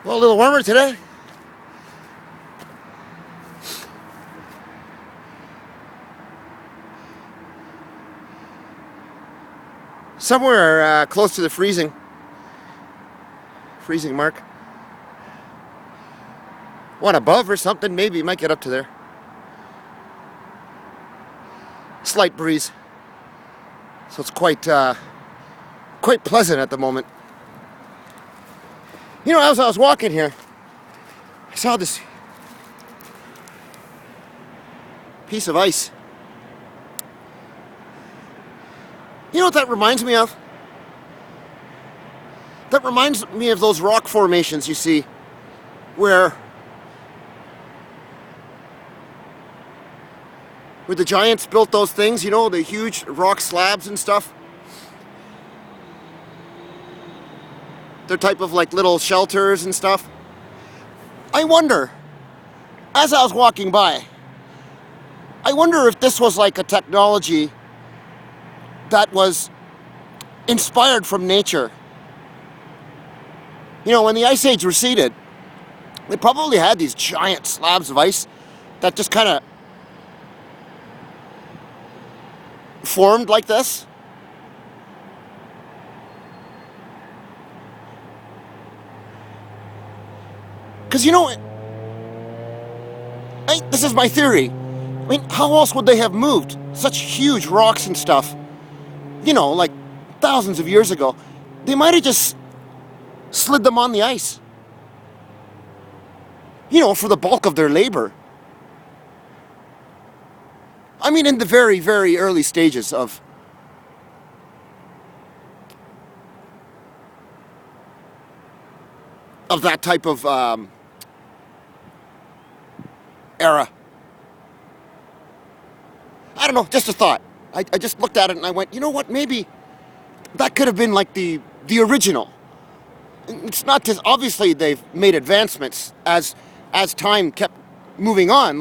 Well, a little warmer today. Somewhere close to the freezing mark. One above or something, maybe. Might get up to there. Slight breeze. So it's quite pleasant at the moment. You know, as I was walking here, I saw this piece of ice. You know what that reminds me of? That reminds me of those rock formations you see where the giants built those things, you know, the huge rock slabs and stuff. They're type of like little shelters and stuff. I wonder, as I was walking by, I wonder if this was like a technology that was inspired from nature. You know, when the Ice Age receded, they probably had these giant slabs of ice that just kind of formed like this. Because, you know, this is my theory. I mean, how else would they have moved such huge rocks and stuff? You know, like thousands of years ago. They might have just slid them on the ice. You know, for the bulk of their labor. I mean, in the very, very early stages of that type of era. I don't know, just a thought. I just looked at it and I went, you know what, maybe that could have been like the original. It's not just, obviously they've made advancements as time kept moving on,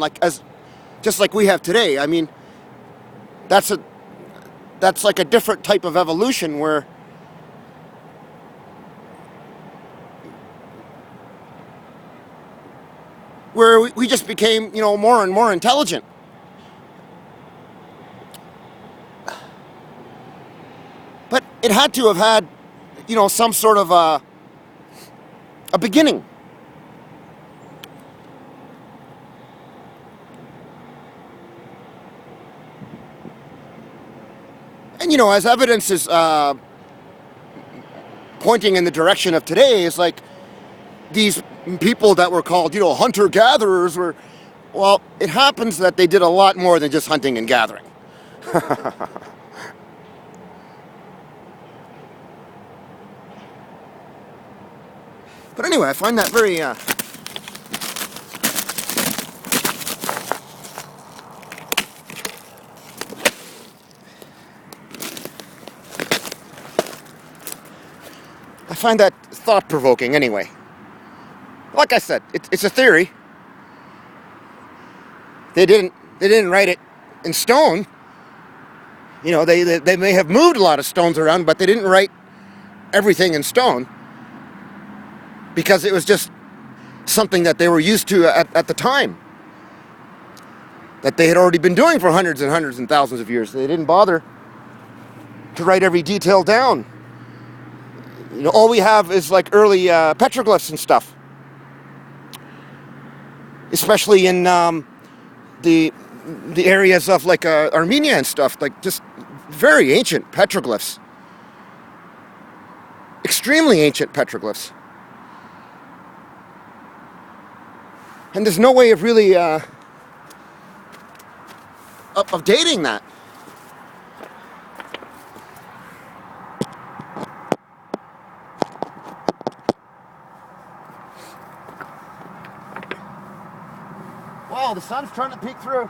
just like we have today. I mean, that's like a different type of evolution where we just became, you know, more and more intelligent. But it had to have had, you know, some sort of a beginning. And, you know, as evidence is pointing in the direction of today, is like these people that were called, you know, hunter-gatherers were, well, it happens that they did a lot more than just hunting and gathering. But anyway, I find that very I find that thought-provoking anyway. Like I said, it's a theory. They didn't write it in stone. You know, they may have moved a lot of stones around, but they didn't write everything in stone because it was just something that they were used to at the time, that they had already been doing for hundreds and hundreds and thousands of years. They didn't bother to write every detail down. You know, all we have is like early petroglyphs and stuff, especially in the areas of like Armenia and stuff, like just very ancient petroglyphs, extremely ancient petroglyphs. And there's no way of really of dating that. Wow, the sun's trying to peek through.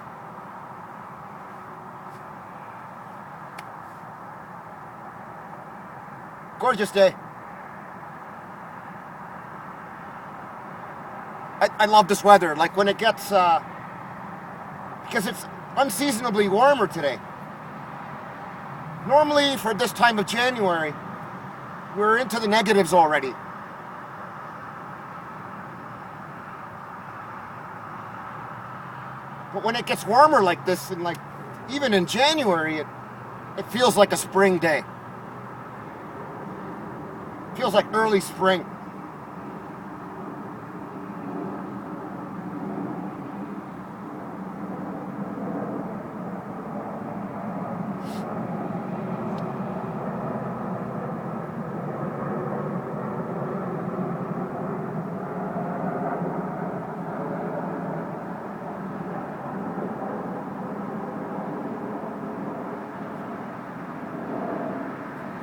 Gorgeous day. I love this weather, like when it gets, because it's unseasonably warmer today. Normally for this time of January, we're into the negatives already. But when it gets warmer like this, and like even in January, it feels like a spring day. It feels like early spring.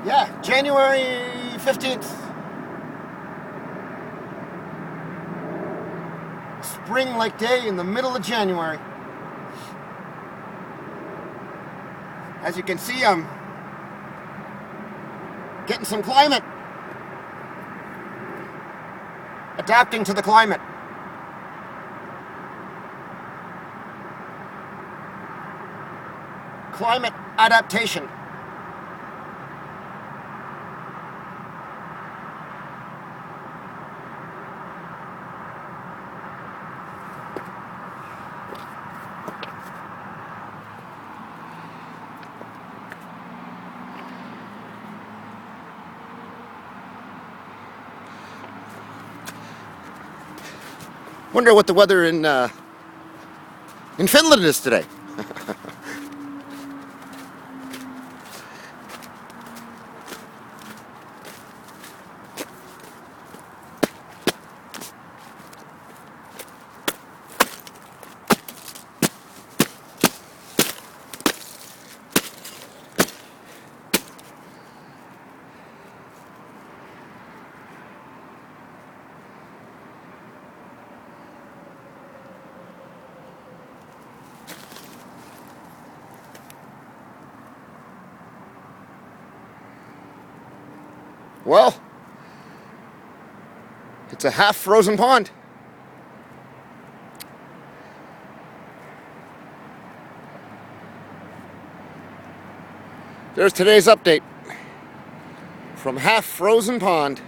Yeah, January 15th. Spring-like day in the middle of January. As you can see, I'm getting some climate. Adapting to the climate. Climate adaptation. Wonder what the weather in Finland is today. Well, it's a half-frozen pond. There's today's update from half-frozen pond.